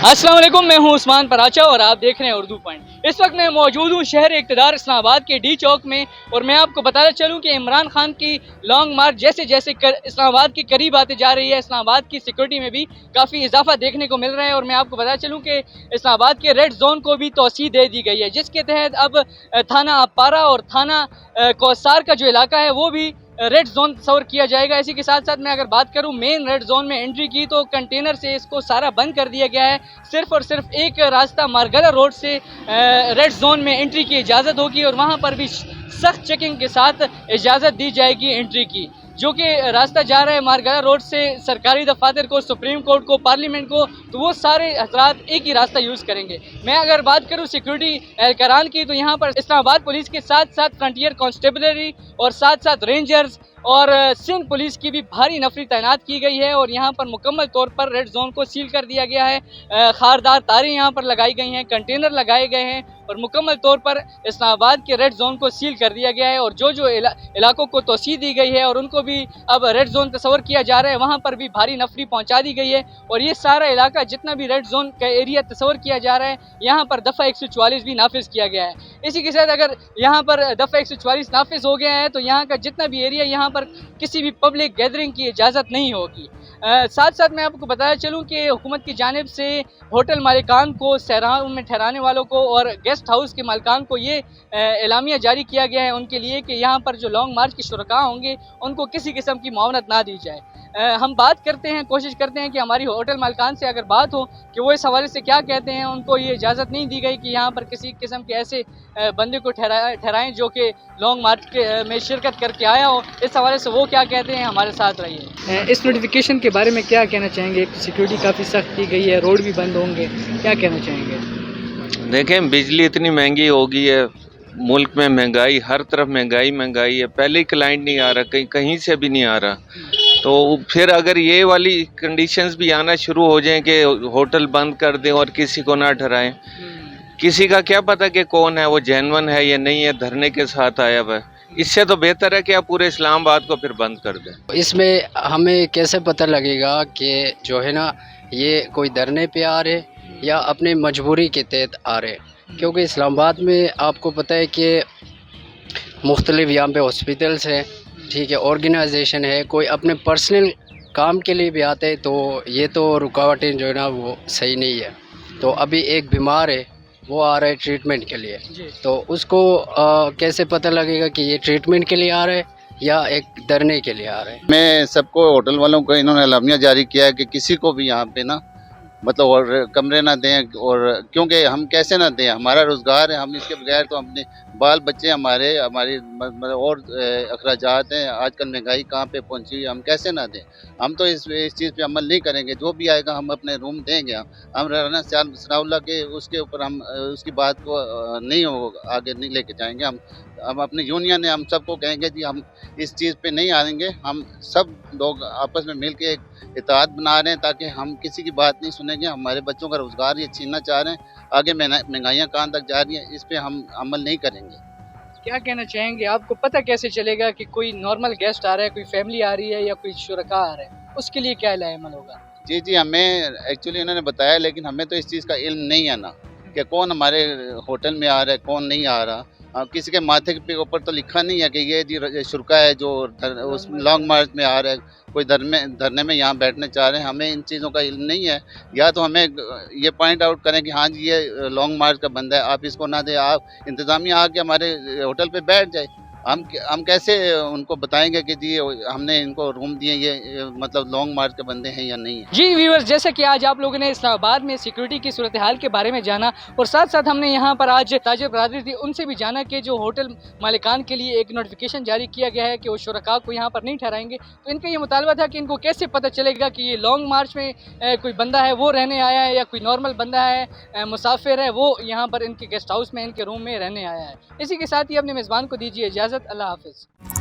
अस्सलाम वालेकुम, मैं हूं उस्मान पराचा और आप देख रहे हैं उर्दू पॉइंट। इस वक्त मैं मौजूद हूं शहर इक़्तिदार इस्लामाबाद के डी चौक में और मैं आपको बताना चलूं कि इमरान खान की लॉन्ग मार्च जैसे जैसे इस्लामाबाद के करीब आते जा रही है, इस्लामाबाद की सिक्योरिटी में भी काफ़ी इजाफा देखने को मिल रहा है। और मैं आपको बताना चलूँ कि इस्लामाबाद के रेड जोन को भी तौसीह दे दी गई है, जिसके तहत अब थाना अपारा और थाना कौसार का जो इलाका है वो भी रेड जोन तस्वर किया जाएगा। इसी के साथ साथ मैं अगर बात करूं मेन रेड जोन में एंट्री की, तो कंटेनर से इसको सारा बंद कर दिया गया है। सिर्फ और सिर्फ एक रास्ता मारगला रोड से रेड जोन में एंट्री की इजाज़त होगी और वहां पर भी सख्त चेकिंग के साथ इजाज़त दी जाएगी एंट्री की। जो कि रास्ता जा रहा है मारगला रोड से सरकारी दफातर को, सुप्रीम कोर्ट को, पार्लियामेंट को, तो वो सारे हजरात एक ही रास्ता यूज़ करेंगे। मैं अगर बात करूं सिक्योरिटी एहलकारान की, तो यहाँ पर इस्लामाबाद पुलिस के साथ साथ फ्रंटियर कांस्टेबलरी और साथ साथ रेंजर्स और सिंध पुलिस की भी भारी नफरी तैनात की गई है। और यहाँ पर मुकम्मल तौर पर रेड जोन को सील कर दिया गया है। खारदार तारें यहाँ पर लगाई गई हैं, कंटेनर लगाए गए हैं और मुकम्मल तौर पर इस्लामाबाद के रेड जोन को सील कर दिया गया है। और जो इलाकों को तोसी दी गई है और उनको भी अब रेड जोन तस्वर किया जा रहा है, वहाँ पर भी भारी नफरी पहुँचा दी गई है। और ये सारा इलाका जितना भी रेड जोन का एरिया तस्वर किया जा रहा है, यहाँ पर दफ़ा 144 भी नाफिज किया गया है। इसी के साथ अगर यहाँ पर दफ़ा 144 नाफिज हो गया है, तो यहाँ का जितना भी एरिया, यहाँ पर किसी भी पब्लिक गैदरिंग की इजाज़त नहीं होगी। साथ साथ मैं आपको बताया चलूँ कि हुकूमत की जानिब से होटल मालिकान को, सहराओं में ठहराने वालों को और गेस्ट हाउस के मालिकान को ये एलामिया जारी किया गया है उनके लिए कि यहाँ पर जो लॉन्ग मार्च के शुरका होंगे उनको किसी किस्म की मुआवनत ना दी जाए। हम बात करते हैं, कोशिश करते हैं कि हमारी होटल मालिकान से अगर बात हो कि वो इस हवाले से क्या कहते हैं। उनको ये इजाज़त नहीं दी गई कि यहाँ पर किसी किस्म के ऐसे बंदे को ठहराएं जो कि लॉन्ग मार्च में शिरकत करके आया हो। इस हवाले से वो क्या कहते हैं, हमारे साथ रहिए। इस नोटिफिकेशन के बारे में क्या कहना चाहेंगे? सिक्योरिटी काफ़ी सख्त की गई है, रोड भी बंद होंगे, क्या कहना चाहेंगे? देखें, बिजली इतनी महंगी हो गई है, मुल्क में महंगाई, हर तरफ महंगाई है। पहले ही क्लाइंट नहीं आ रहा, कहीं से भी नहीं आ रहा, तो फिर अगर ये वाली कंडीशंस भी आना शुरू हो जाएं कि होटल बंद कर दें और किसी को ना ठहराएं, किसी का क्या पता कि कौन है, वो जेन्युइन है या नहीं है, धरने के साथ आया हुआ है। इससे तो बेहतर है कि आप पूरे इस्लामाबाद को फिर बंद कर दें। इसमें हमें कैसे पता लगेगा कि जो है ना ये कोई धरने पे आ रहे या अपनी मजबूरी के तहत आ रहे? क्योंकि इस्लामाबाद में आपको पता है कि मुख्तलिफ यहाँ पे हॉस्पिटल्स हैं, ठीक है, ऑर्गेनाइजेशन है, कोई अपने पर्सनल काम के लिए भी आते हैं, तो ये तो रुकावटें जो है ना वो सही नहीं है। तो अभी एक बीमार है, वो आ रहा है ट्रीटमेंट के लिए, तो उसको कैसे पता लगेगा कि ये ट्रीटमेंट के लिए आ रहा है या एक धरने के लिए आ रहा है? मैं सबको, होटल वालों को इन्होंने एलामिया जारी किया है कि किसी को भी यहाँ पे ना मतलब और कमरे ना दें, और क्योंकि हम कैसे ना दें, हमारा रोज़गार है, हम इसके बगैर तो अपने बाल बच्चे हमारी मतलब और अखराजात हैं। आजकल महंगाई कहाँ पे पहुँची है, हम कैसे ना दें? हम तो इस चीज़ पे अमल नहीं करेंगे। जो भी आएगा हम अपने रूम देंगे। हम राना सनाउल्लाह के उसके ऊपर हम उसकी बात को नहीं आगे नहीं लेके जाएंगे। हम अपनी यूनियन है, हम सबको कहेंगे जी हम इस चीज़ पे नहीं आएंगे। हम सब लोग आपस में मिल के एक इत्तेहाद बना रहे हैं ताकि हम किसी की बात नहीं सुनेंगे। हमारे बच्चों का रोज़गार ये छीनना चाह रहे हैं, आगे महंगाइयाँ कहाँ तक जा रही हैं, इस पे हम अमल नहीं करेंगे। क्या कहना चाहेंगे? आपको पता कैसे चलेगा कि कोई नॉर्मल गेस्ट आ रहा है, कोई फैमिली आ रही है या कोई शुरका आ रहा है? उसके लिए क्या अमल होगा? जी, हमें एक्चुअली इन्होंने बताया, लेकिन हमें तो इस चीज़ का इल्म नहीं है ना कि कौन हमारे होटल में आ रहा है, कौन नहीं आ रहा। किसी के माथे के ऊपर तो लिखा नहीं है कि ये जी शुरका है जो उस लॉन्ग मार्च में आ रहा है, कोई धरने में यहाँ बैठने चाह रहे हैं। हमें इन चीज़ों का इल्म नहीं है। या तो हमें ये पॉइंट आउट करें कि हाँ जी ये लॉन्ग मार्च का बंदा है, आप इसको ना दें, आप इंतज़ामिया आके हमारे होटल पे बैठ जाए। हम कैसे उनको बताएंगे कि जी हमने इनको रूम दिए, ये मतलब लॉन्ग मार्च के बंदे हैं या नहीं है। जी व्यूअर्स, जैसे कि आज आप लोगों ने इस्लामाबाद में सिक्योरिटी की सूरत हाल के बारे में जाना और साथ साथ हमने यहाँ पर आज ताजिर बरादरी थी, उनसे भी जाना कि जो होटल मालिकान के लिए एक नोटिफिकेशन जारी किया गया है कि वो शुरका को यहाँ पर नहीं ठहराएंगे, तो इनका ये मुतालबा था कि इनको कैसे पता चलेगा कि ये लॉन्ग मार्च में कोई बंदा है वो रहने आया है या कोई नॉर्मल बंदा है, मुसाफिर है, वो यहाँ पर इनके गेस्ट हाउस में, इनके रूम में रहने आया है। इसी के साथ ही अपने मेज़बान को दीजिए इजाज़त। अल्लाह हाफ़िज़।